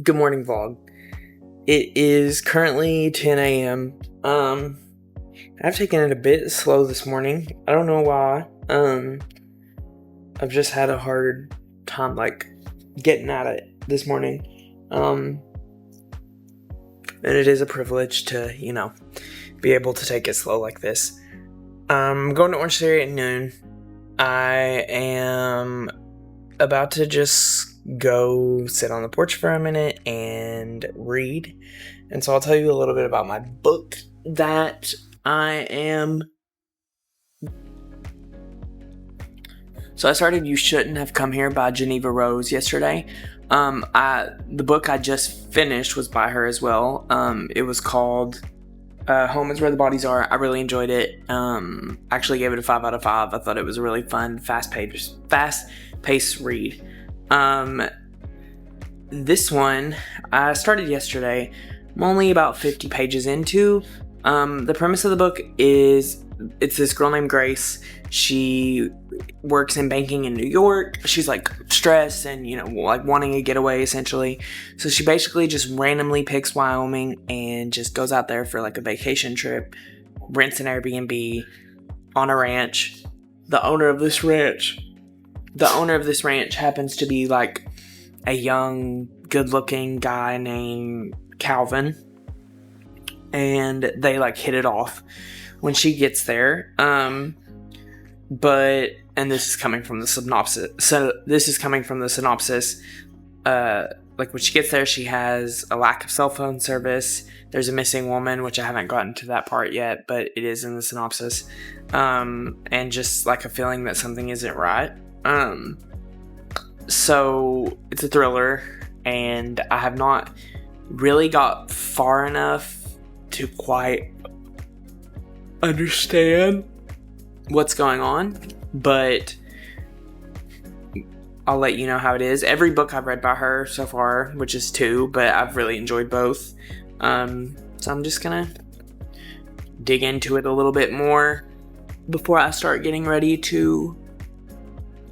Good morning, vlog. It is currently 10 a.m. I've taken it a bit slow this morning. I don't know why. I've just had a hard time, getting at it this morning. And it is a privilege to, be able to take it slow like this. I'm going to Orange Theory at noon. I am about to just go sit on the porch for a minute and read. And so I'll tell you a little bit about my book that I am... So I started You Shouldn't Have Come Here by Geneva Rose yesterday. The book I just finished was by her as well. It was called Home is Where the Bodies Are. I really enjoyed it. Actually gave it a 5 out of 5. I thought it was a really fun, fast-paced read. This one, I started yesterday. I'm only about 50 pages into. The premise of the book is, it's this girl named Grace. She works in banking in New York. She's stressed and, wanting a getaway essentially. So she basically just randomly picks Wyoming and just goes out there for a vacation trip, rents an Airbnb on a ranch. The owner of this ranch happens to be a young, good-looking guy named Calvin. And they hit it off when she gets there. And this is coming from the synopsis. So this is coming from the synopsis. When she gets there, she has a lack of cell phone service. There's a missing woman, which I haven't gotten to that part yet, but it is in the synopsis. And just a feeling that something isn't right. So it's a thriller, and I have not really got far enough to quite understand what's going on, but I'll let you know how it is. Every book I've read by her so far, which is 2, but I've really enjoyed both. So I'm just gonna dig into it a little bit more before I start getting ready to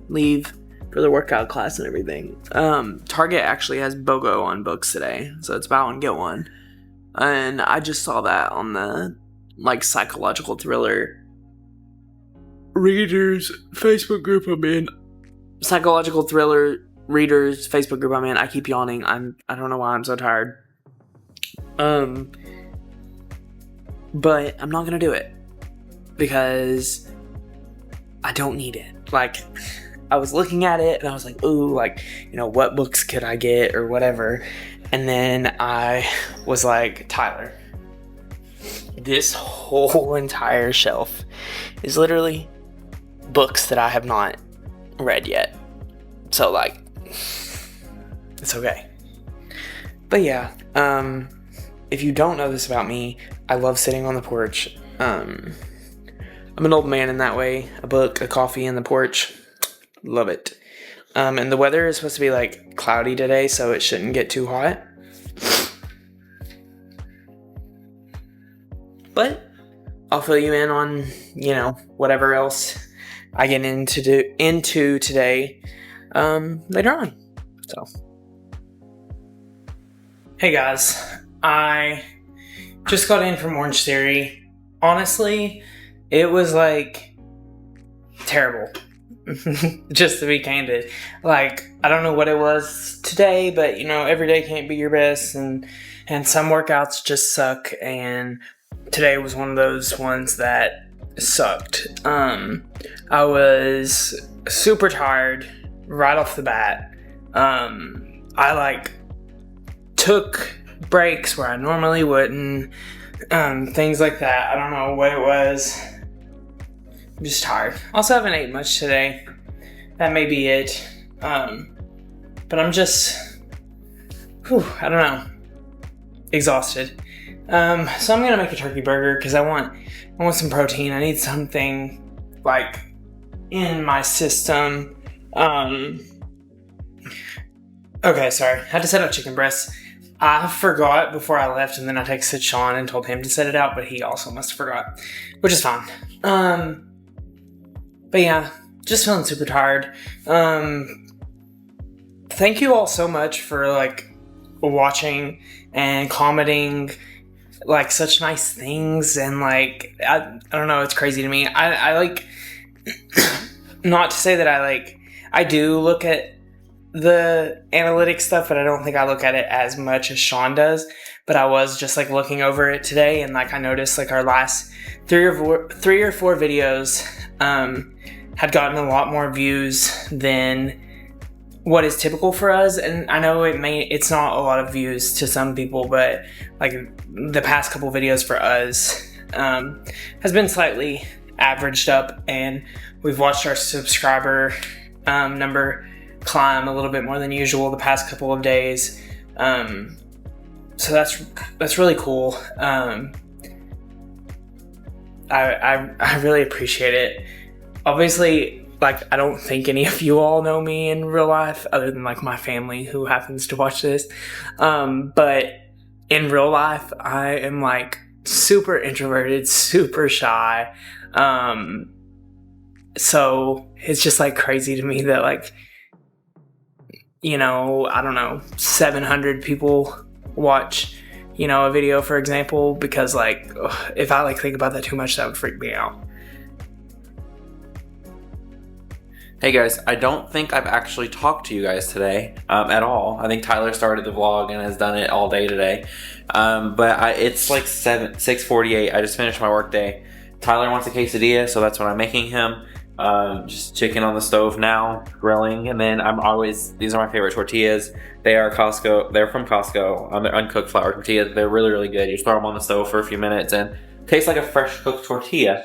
leave for the workout class and everything. Target actually has BOGO on books today, so it's buy one, get one. And I just saw that on the psychological thriller readers Facebook group I'm in. Psychological thriller readers Facebook group I'm in. I keep yawning. I don't know why I'm so tired. But I'm not gonna do it because I don't need it. I was looking at it and I was like, ooh, what books could I get or whatever. And then I was like, Tyler, this whole entire shelf is literally books that I have not read yet. So it's okay. But yeah, if you don't know this about me, I love sitting on the porch. I'm an old man in that way. A book, a coffee, and the porch. Love it. And the weather is supposed to be cloudy today, so it shouldn't get too hot. But I'll fill you in on, whatever else I get into today later on. So, hey guys, I just got in from Orange Theory. Honestly, it was terrible. Just to be candid. I don't know what it was today, but every day can't be your best, and some workouts just suck, and today was one of those ones that sucked. I was super tired right off the bat. I took breaks where I normally wouldn't, things like that. I don't know what it was. I'm just tired. Also haven't ate much today. That may be it. But I'm just, I don't know, exhausted. So I'm gonna make a turkey burger because I want some protein. I need something in my system. Okay, sorry. I had to set up chicken breasts. I forgot before I left, and then I texted Sean and told him to set it out, but he also must have forgot, which is fine. But yeah, just feeling super tired. Thank you all so much for watching and commenting like such nice things, and like I don't know, it's crazy to me. I like not to say that I do look at the analytics stuff, but I don't think I look at it as much as Sean does. But I was just like looking over it today, and like I noticed like our last three or four videos had gotten a lot more views than what is typical for us. And I know it's not a lot of views to some people, but like the past couple videos for us has been slightly averaged up, and we've watched our subscriber number climb a little bit more than usual the past couple of days. So that's really cool. I really appreciate it. Obviously, like, I don't think any of you all know me in real life, other than like my family who happens to watch this. But in real life, I am like super introverted, super shy. So it's just like crazy to me that like, you know, I don't know, 700 people watch, you know, a video, for example, because like, if I like think about that too much, that would freak me out. Hey guys, I don't think I've actually talked to you guys today at all. I think Tyler started the vlog and has done it all day today. But it's like 6:48. I just finished my work day. Tyler wants a quesadilla, so that's what I'm making him. Just chicken on the stove now, grilling, and then these are my favorite tortillas. They are Costco. They're from Costco. They're uncooked flour tortillas. They're really, really good. You just throw them on the stove for a few minutes and taste like a fresh cooked tortilla.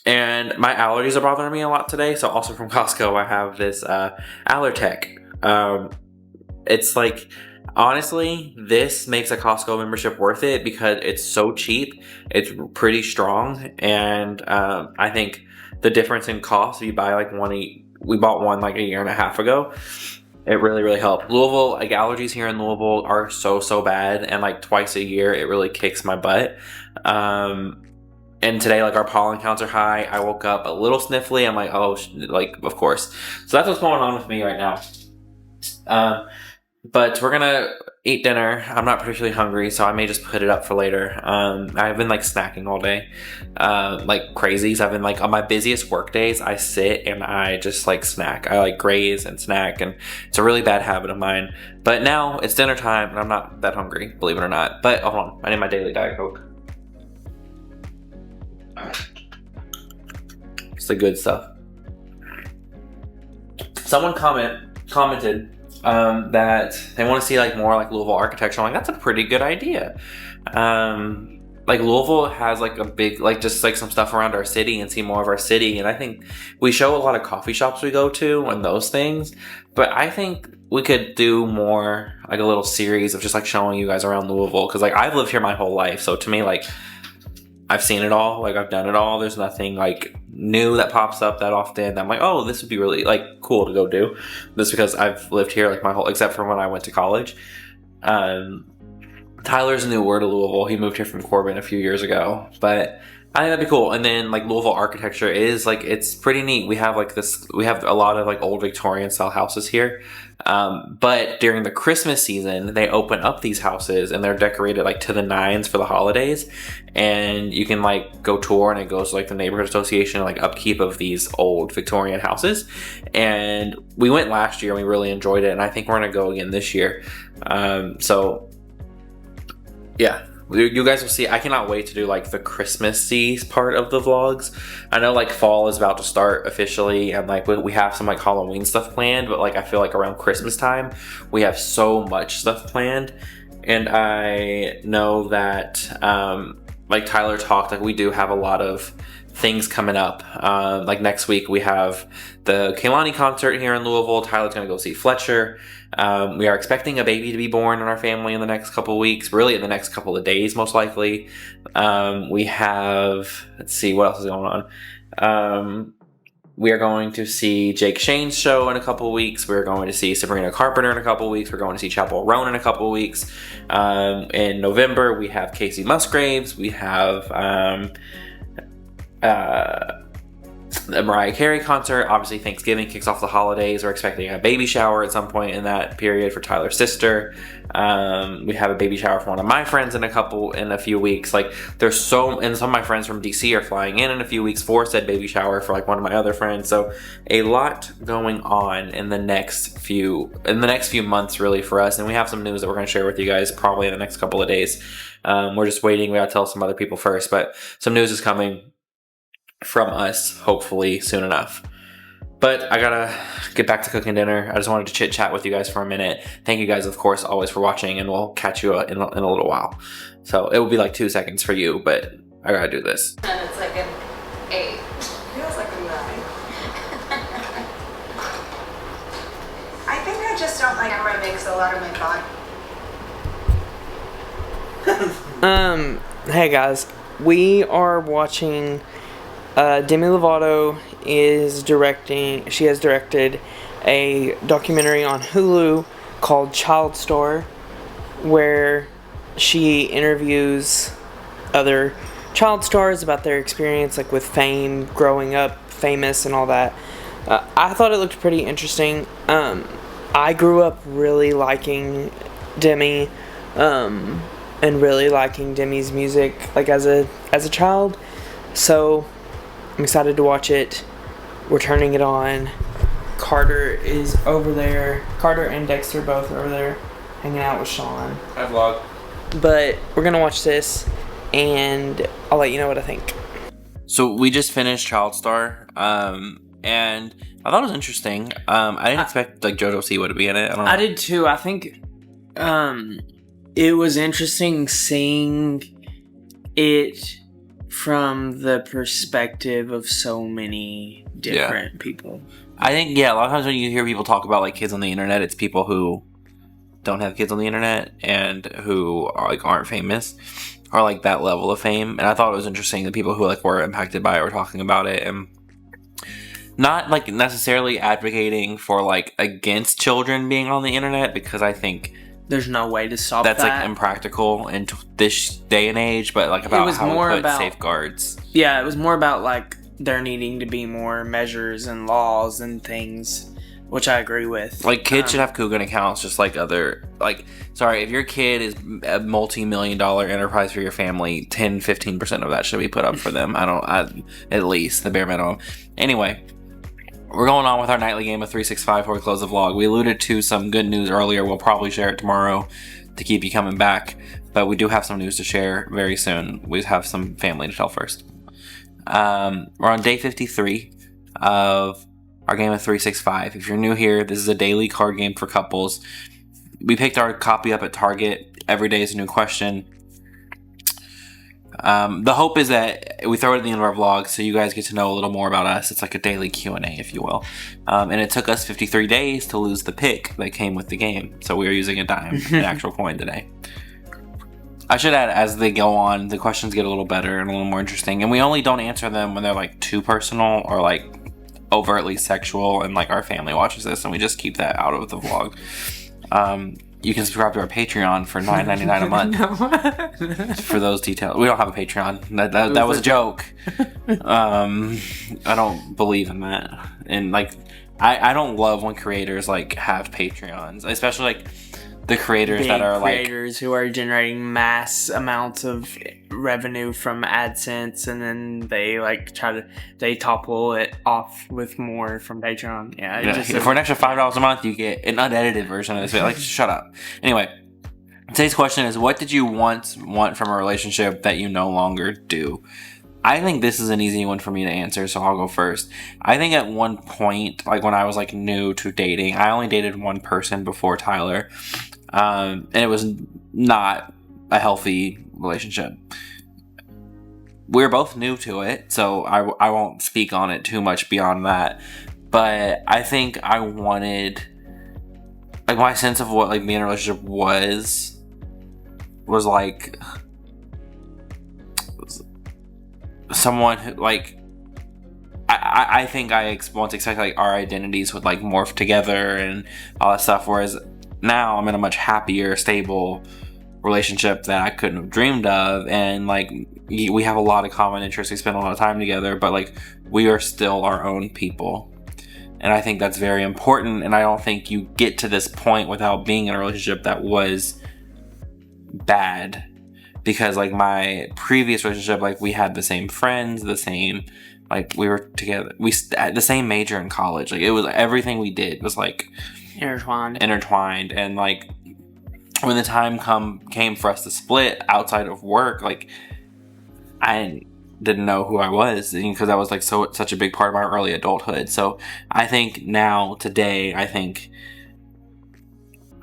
And my allergies are bothering me a lot today, so also from Costco I have this Allertech. It's like, honestly, this makes a Costco membership worth it because it's so cheap, it's pretty strong, and I think the difference in cost, if you buy like we bought one like a year and a half ago, it really, really helped. Louisville, like allergies here in Louisville are so bad, and like twice a year it really kicks my butt. And today, like, our pollen counts are high. I woke up a little sniffly. I'm like, oh, like, of course. So that's what's going on with me right now. But we're gonna eat dinner. I'm not particularly hungry, so I may just put it up for later. I've been like snacking all day, like crazy. So I've been like on my busiest work days, I sit and I just like snack. I like graze and snack, and it's a really bad habit of mine. But now it's dinner time and I'm not that hungry, believe it or not. But hold on, I need my daily Diet Coke. It's the good stuff. Someone commented that they want to see like more like Louisville architecture. I'm like, that's a pretty good idea. Like Louisville has like a big, like just like some stuff around our city, and see more of our city. And I think we show a lot of coffee shops we go to and those things, but I think we could do more like a little series of just like showing you guys around Louisville, because like I've lived here my whole life, so to me, like, I've seen it all, like I've done it all. There's nothing like new that pops up that often. I'm like, oh, this would be really like cool to go do this, because I've lived here like my whole, except for when I went to college. Tyler's newer to Louisville. He moved here from Corbin a few years ago, but I think that'd be cool. And then like Louisville architecture is like, it's pretty neat. We have like this, we have a lot of like old Victorian style houses here. But during the Christmas season, they open up these houses and they're decorated like to the nines for the holidays. And you can like go tour, and it goes to like the neighborhood association, like upkeep of these old Victorian houses. And we went last year and we really enjoyed it. And I think we're going to go again this year. So yeah, you guys will see. I cannot wait to do like the Christmassy part of the vlogs. I know like fall is about to start officially, and like we have some like Halloween stuff planned, but like I feel like around Christmas time we have so much stuff planned. And I know that like Tyler talked, like we do have a lot of things coming up. Like next week we have the Kehlani concert here in Louisville. Tyler's gonna go see Fletcher. We are expecting a baby to be born in our family in the next couple of weeks, really in the next couple of days, most likely. We have, let's see, what else is going on? We are going to see Jake Shane's show in a couple of weeks. We're going to see Sabrina Carpenter in a couple of weeks. We're going to see Chapel Roan in a couple of weeks. In November, we have Casey Musgraves. We have the Mariah Carey concert. Obviously, Thanksgiving kicks off the holidays. We're expecting a baby shower at some point in that period for Tyler's sister. We have a baby shower for one of my friends in a few weeks. Like, and some of my friends from DC are flying in a few weeks for said baby shower for like one of my other friends. So a lot going on in the next few months, really, for us. And we have some news that we're going to share with you guys probably in the next couple of days. We're just waiting. We got to tell some other people first, but some news is coming from us, hopefully soon enough. But I gotta get back to cooking dinner. I just wanted to chit chat with you guys for a minute. Thank you guys, of course, always for watching, and we'll catch you in a little while. So it will be like 2 seconds for you, but I gotta do this. And it's like an 8. Feels like a 9. I think I just don't like camera makes a lot of my body. Hey guys, we are watching. Demi Lovato she has directed a documentary on Hulu called Child Star, where she interviews other child stars about their experience, like with fame, growing up famous and all that. I thought it looked pretty interesting. I grew up really liking Demi, and really liking Demi's music, like as a child. So I'm excited to watch it. We're turning it on. Carter is over there. Carter and Dexter both are over there hanging out with Sean. Hi, vlog. But we're going to watch this, and I'll let you know what I think. So we just finished Child Star, and I thought it was interesting. I didn't expect like JoJo Siwa to be in it. I did too. I think it was interesting seeing it from the perspective of so many different people. I think, a lot of times when you hear people talk about like kids on the internet, it's people who don't have kids on the internet and who are like aren't famous or like that level of fame. And I thought it was interesting that people who like were impacted by it were talking about it, and not like necessarily advocating for like against children being on the internet, because I think there's no way to stop that's that. Like impractical in this day and age, but like about how we put safeguards. Yeah, it was more about like there needing to be more measures and laws and things, which I agree with. Like kids should have Coogan accounts just like other, like, sorry, if your kid is a multi-million-dollar enterprise for your family, 10-15% of that should be put up for them. At least the bare minimum. Anyway, we're going on with our nightly game of 365 before we close the vlog. We alluded to some good news earlier. We'll probably share it tomorrow to keep you coming back. But we do have some news to share very soon. We have some family to tell first. We're on day 53 of our game of 365. If you're new here, this is a daily card game for couples. We picked our copy up at Target. Every day is a new question. The hope is that we throw it at the end of our vlog so you guys get to know a little more about us. It's like a daily Q&A, if you will. And it took us 53 days to lose the pick that came with the game. So we are using a dime, an actual coin today. I should add, as they go on, the questions get a little better and a little more interesting. And we only don't answer them when they're like too personal or like overtly sexual and like our family watches this, and we just keep that out of the vlog. You can subscribe to our Patreon for $9.99 a month for those details. We don't have a Patreon. That was a joke. I don't believe in that. And like, I don't love when creators like have Patreons, especially like the creators that are like creators who are generating mass amounts of revenue from AdSense, and then they like they topple it off with more from Patreon. For an extra $5 a month, you get an unedited version of this. Like, shut up. Anyway, today's question is: what did you once want from a relationship that you no longer do? I think this is an easy one for me to answer, so I'll go first. I think at one point, like when I was like new to dating, I only dated one person before Tyler. And it was not a healthy relationship. We were both new to it, so I won't speak on it too much beyond that. But I think I wanted, like, my sense of what like being in a relationship was like someone who like I think I once expected like our identities would like morph together and all that stuff, whereas now I'm in a much happier, stable relationship that I couldn't have dreamed of, and like we have a lot of common interests, we spend a lot of time together, but like we are still our own people. And I think that's very important, and I don't think you get to this point without being in a relationship that was bad. Because like my previous relationship, like we had the same friends, the same, like we were together, we had the same major in college, like it was everything we did was like intertwined, and like when the time came for us to split outside of work, like I didn't know who I was, because that was like such a big part of my early adulthood. So I think now today,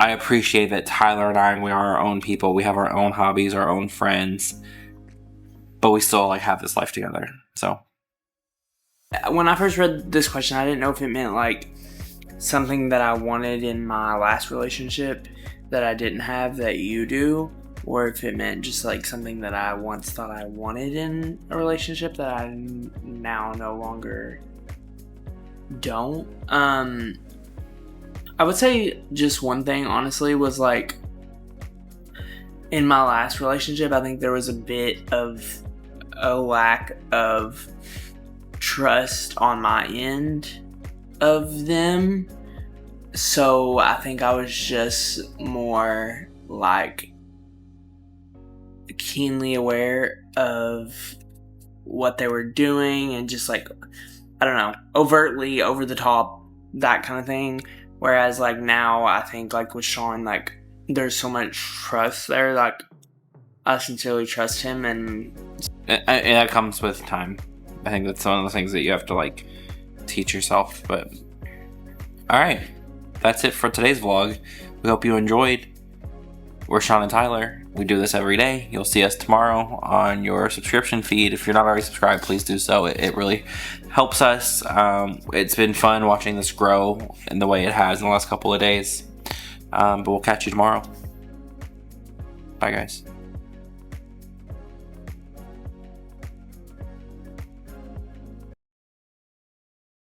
I appreciate that Tyler and I, we are our own people. We have our own hobbies, our own friends, but we still like have this life together. So when I first read this question, I didn't know if it meant like something that I wanted in my last relationship that I didn't have that you do, or if it meant just like something that I once thought I wanted in a relationship that I now no longer don't. I would say just one thing, honestly, was like in my last relationship, I think there was a bit of a lack of trust on my end of them. So I think I was just more like keenly aware of what they were doing and just like, I don't know, overtly over the top, that kind of thing. Whereas like now I think like with Sean, like there's so much trust there, like I sincerely trust him, and that comes with time. I think that's one of the things that you have to like teach yourself. But all right, that's it for today's vlog. We hope you enjoyed. We're Sean and Tyler. We do this every day. You'll see us tomorrow on your subscription feed. If you're not already subscribed, please do so. It really helps us. It's been fun watching this grow in the way it has in the last couple of days. But we'll catch you tomorrow. Bye, guys.